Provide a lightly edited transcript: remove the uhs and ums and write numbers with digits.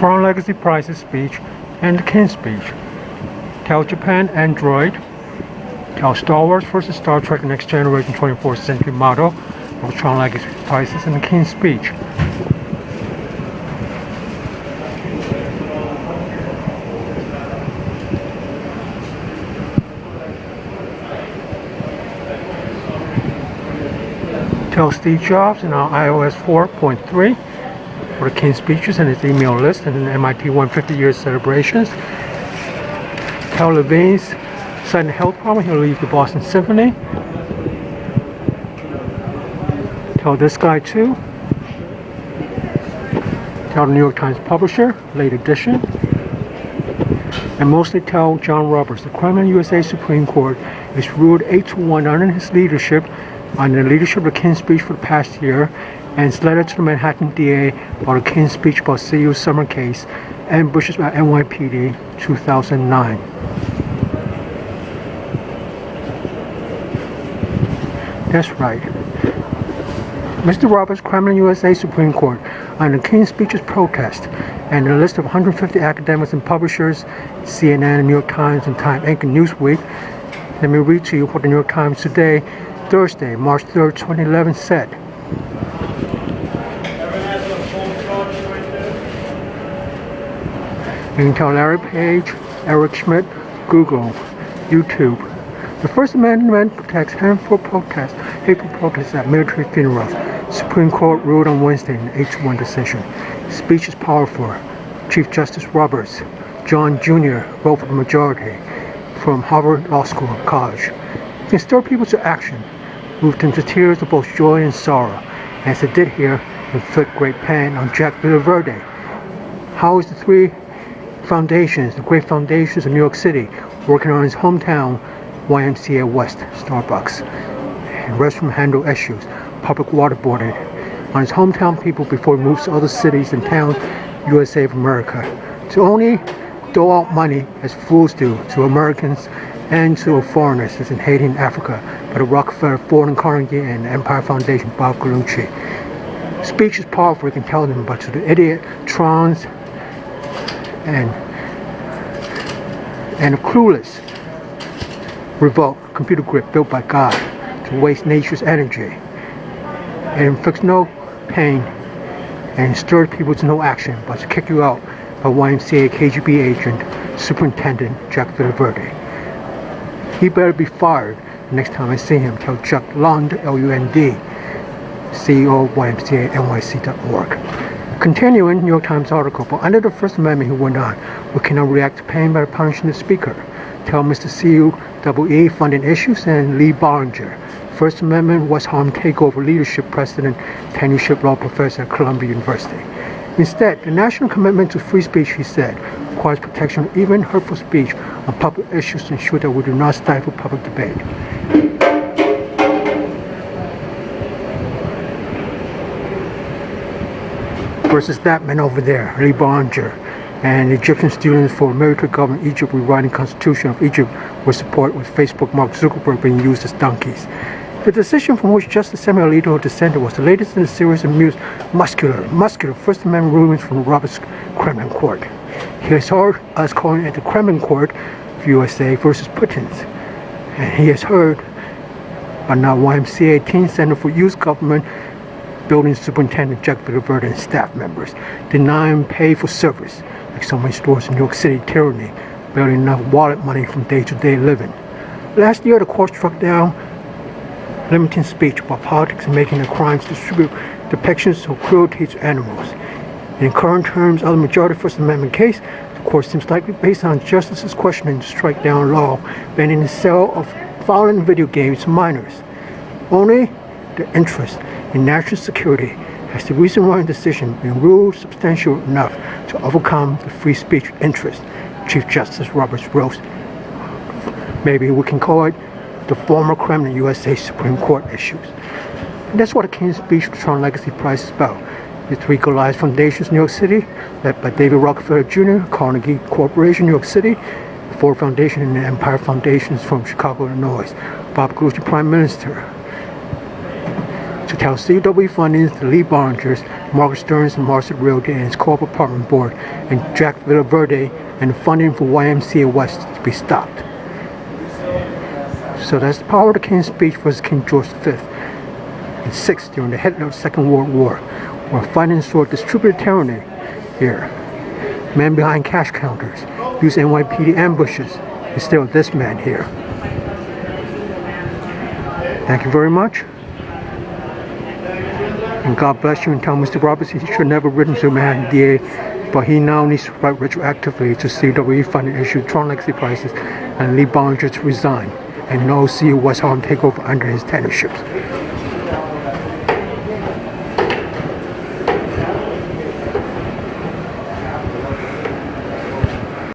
Tron Legacy Price's speech and the King's speech. Tell Japan Android. Tell Star Wars vs. Star Trek Next Generation 24th Century motto of Tron Legacy Prices and the King's speech. Tell Steve Jobs in our iOS 4.3 for the King's speeches and his email list and the MIT 150 year celebrations. Tell Levine's sudden health problem, he'll leave the Boston Symphony. Tell this guy too. Tell the New York Times publisher, late edition. And mostly tell John Roberts, the Kremlin USA Supreme Court is ruled 8-1 under his leadership, under the leadership of the King's speech for the past year, and his letter to the Manhattan DA about the King's speech about CU's summer case and Bush's about NYPD 2009. That's right. Mr. Roberts, Kremlin USA Supreme Court, on the King's speech's protest, and a list of 150 academics and publishers, CNN, New York Times, and Time Inc. and Newsweek. Let me read to you what the New York Times today, Thursday, March 3rd, 2011 said. You can tell Larry Page, Eric Schmidt, Google, YouTube. The First Amendment protects hateful protests at military funerals. Supreme Court ruled on Wednesday in an 8-1 decision. Speech is powerful. Chief Justice Roberts, John Jr. wrote for the majority from Harvard Law School College. It can stir people to action, move them to tears of both joy and sorrow, as it did here, inflict great pain on Jack Villaverde. How is the three foundations, the great foundations of New York City, working on his hometown YMCA West Starbucks and restroom handle issues, public waterboarding on his hometown people before he moves to other cities and towns, USA of America, to only dole out money as fools do to Americans and to foreigners as in Haiti and Africa by the Rockefeller, Ford and Carnegie and Empire Foundation, Bob Gallucci. Speech is powerful, you can tell them, but to the idiot, trons, and the clueless revolt, computer grip built by God to waste nature's energy. It inflicts no pain and stirs people to no action but to kick you out by YMCA KGB agent Superintendent Jack Villaverde. He better be fired the next time I see him, tell Chuck Lund, L-U-N-D, CEO of YMCA NYC.org. Continuing New York Times article, but under the First Amendment he went on, we cannot react to pain by punishing the speaker. Tell Mr. CUE funding issues and Lee Bollinger, First Amendment West Harlem takeover leadership president, tenureship law professor at Columbia University. Instead, the national commitment to free speech, he said, requires protection of even hurtful speech on public issues to ensure that we do not stifle public debate. Versus that man over there, Lee Bollinger, and Egyptian students for military government Egypt rewriting Constitution of Egypt with support with Facebook Mark Zuckerberg being used as donkeys. The decision from which Justice Samuel Alito dissented was the latest in a series of muscular First Amendment rulings from the Roberts Kremlin Court. He has heard us calling it the Kremlin Court of USA versus Putin's. And he has heard by now YMCA Teen Center for Youth Government Building Superintendent Jack Villaverde and staff members denying pay for service, like so many stores in New York City tyranny, barely enough wallet money from day-to-day living. Last year, the court struck down limiting speech about politics and making the crimes distribute depictions of cruelty to animals. In current terms of the majority First Amendment case, the court seems likely based on justices questioning the strike down law banning the sale of violent video games to minors. Only the interest in national security has the recent Warren decision been ruled substantial enough to overcome the free speech interest, Chief Justice Roberts wrote. Maybe we can call it the former Kremlin USA Supreme Court issues. And that's what the King's speech Tron Legacy Prize is about. The three Goliath foundations in New York City, led by David Rockefeller Jr., Carnegie Corporation, New York City, the Ford Foundation and the Empire Foundations from Chicago, Illinois, Bob Gallucci, Prime Minister. to tell CW funding to Lee Barringers, Mark Stearns and Marcia Realty and its corporate apartment board, and Jack Villaverde, and the funding for YMCA West to be stopped. So that's the power of the King's speech versus King George V and VI during the Hitler's Second World War, where fighting sought distributed tyranny here. Men behind cash counters use NYPD ambushes instead of this man here. Thank you very much. And God bless you, and tell Mr. Roberts he should never have written to Manhattan DA, but he now needs to write retroactively to CWE funding issue Tron legacy prices and Lee Barringer to resign, and no CU West Harlem takeover under his tenureship.